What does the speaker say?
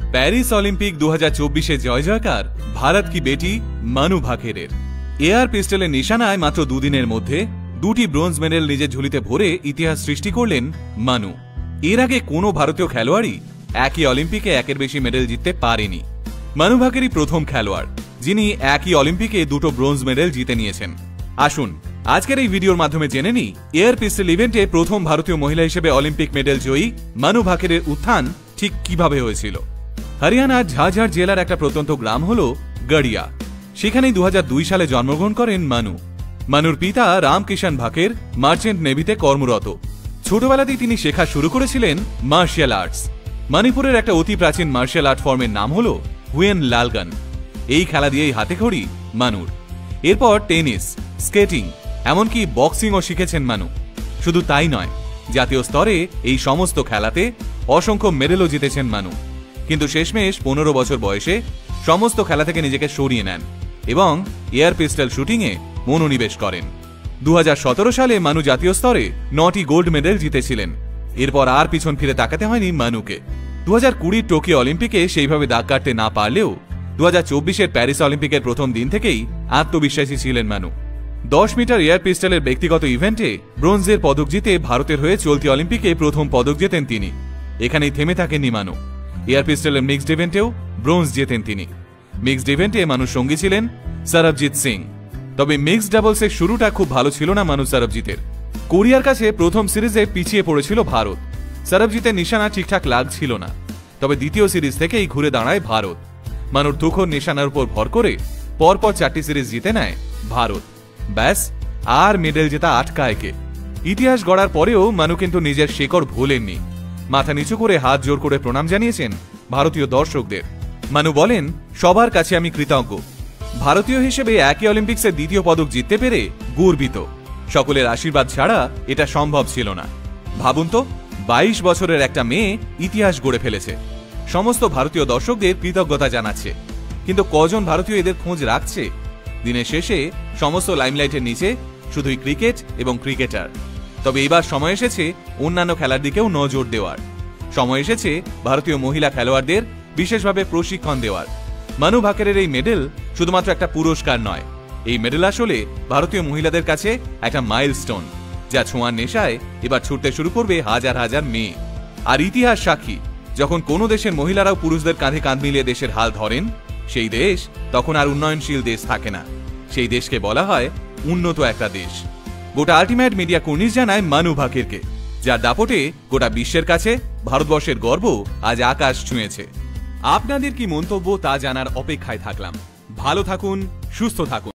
Paris Olympic 2024-এ জয় জয়কার ভারত কি বেটি মানু ভাকেরের। Air পিস্টলের নিশানায় মাত্র দুদিনের মধ্যে দুটি ব্রোঞ্জ মেডেল নিজের ঝুলিতে ভরে ইতিহাস সৃষ্টি করলেন মানু। এর আগে কোনো ভারতীয় খেলোয়াড়ই একই অলিম্পিকে একের বেশি মেডেল জিততে পারেনি। মানু ভাকেরই প্রথম খেলোয়াড় যিনি একই অলিম্পিকে দুটো ব্রোঞ্জ মেডেল জিতে নিয়েছেন। আসুন আজকের এই ভিডিওর মাধ্যমে জেনে নিই এয়ার পিস্টল ইভেন্টে প্রথম ভারতীয় মহিলা হিসেবে অলিম্পিক মেডেল জয়ী মানু ভাকেরের উত্থান ঠিক কিভাবে হয়েছিল। হরিয়ানার ঝাঝর জেলার একটা প্রত্যন্ত গ্রাম হল গড়িয়া। সেখানেই 2002 সালে জন্মগ্রহণ করেন মানু। মানুর পিতা রামকিষাণ ভাকের মার্চেন্ট নেভিতে কর্মরত। ছোটবেলাতেই তিনি শেখা শুরু করেছিলেন মার্শাল আর্টস। মণিপুরের একটা অতি প্রাচীন মার্শাল আর্ট ফর্মের নাম হল হুয়েন লালগান। এই খেলা দিয়েই হাতে খড়ি মানুর। এরপর টেনিস, স্কেটিং, এমনকি বক্সিংও শিখেছেন মানু। শুধু তাই নয়, জাতীয় স্তরে এই সমস্ত খেলাতে অসংখ্য মেডেলও জিতেছেন মানু। কিন্তু শেষমেশ 15 বছর বয়সে সমস্ত খেলা থেকে নিজেকে সরিয়ে নেন এবং এয়ার পিস্টল শুটিংয়ে মনোনিবেশ করেন। 2017 সালে মানু জাতীয় স্তরে 9টি গোল্ড মেডেল জিতেছিলেন। এরপর আর পিছন ফিরে তাকাতে হয়নি মানুকে। 2020 টোকিও অলিম্পিকে সেইভাবে দাগ কাটতে না পারলেও 2024-এর প্যারিস অলিম্পিকের প্রথম দিন থেকেই আত্মবিশ্বাসী ছিলেন মানু। 10 মিটার এয়ার পিস্টলের ব্যক্তিগত ইভেন্টে ব্রোঞ্জের পদক জিতে ভারতের হয়ে চলতি অলিম্পিকে প্রথম পদক জেতেন তিনি। এখানেই থেমে থাকেননি মানু। এয়ার পিস্টলের মিক্সড ইভেন্টেও ব্রোঞ্জ জেতেন তিনি। মিক্সড ইভেন্টে মানুষ সঙ্গী ছিলেন সরবজিৎ সিং। তবে মিক্সড ডাবলসের শুরুটা খুব ভালো ছিল না মানু সরবজিতের। কোরিয়ার কাছে প্রথম সিরিজে পিছিয়ে পড়েছিল ভারত। সরবজিতের নিশানা ঠিকঠাক লাগছিল না। তবে দ্বিতীয় সিরিজ থেকেই ঘুরে দাঁড়ায় ভারত। মানুর তুখোর নিশানার উপর ভর করে পরপর 4টি সিরিজ জিতে নেয় ভারত। ব্যাস, আর মেডেল জেতা আটকায় কে। ইতিহাস গড়ার পরেও মানু কিন্তু নিজের শেকড় ভোলেননি। মাথা নিচু করে হাত জোর করে প্রণাম জানিয়েছেন ভারতীয় দর্শকদের। মানু বলেন, সবার কাছে আমি কৃতজ্ঞ। ভারতীয় হিসেবে একই অলিম্পিক্সে দ্বিতীয় পদক জিততে পেরে গর্বিত। সকলের আশীর্বাদ ছাড়া এটা সম্ভব ছিল না। ভাবুন তো, 22 বছরের একটা মেয়ে ইতিহাস গড়ে ফেলেছে। সমস্ত ভারতীয় দর্শকদের কৃতজ্ঞতা জানাচ্ছে। কিন্তু কজন ভারতীয় এদের খোঁজ রাখছে? দিনের শেষে সমস্ত লাইমলাইটের নিচে শুধুই ক্রিকেট এবং ক্রিকেটার। তবে এবার সময় এসেছে অন্যান্য খেলার দিকেও নজর দেওয়ার। সময় এসেছে ভারতীয় মহিলা খেলোয়াড়দের বিশেষভাবে প্রশিক্ষণ দেওয়ার। মানু ভাকেরের এই মেডেল শুধুমাত্র একটা পুরস্কার নয়। এই মেডেল আসলে ভারতীয় মহিলাদের কাছে একটা মাইলস্টোন, যা ছোঁয়ার নেশায় এবার ছুটতে শুরু করবে হাজার হাজার মেয়ে। আর ইতিহাস সাক্ষী, যখন কোনো দেশের মহিলারাও পুরুষদের কাঁধে কাঁধ মিলিয়ে দেশের হাল ধরেন, সেই দেশ তখন আর উন্নয়নশীল দেশ থাকে না। সেই দেশকে বলা হয় উন্নত একটা দেশ। গোটা আল্টিমেট মিডিয়া কর্নিশ জানায় মানু ভাকেরকে, যার দাপটে গোটা বিশ্বের কাছে ভারতবর্ষের গর্ব আজ আকাশ ছুঁয়েছে। আপনাদের কি মন্তব্য তা জানার অপেক্ষায় থাকলাম। ভালো থাকুন, সুস্থ থাকুন।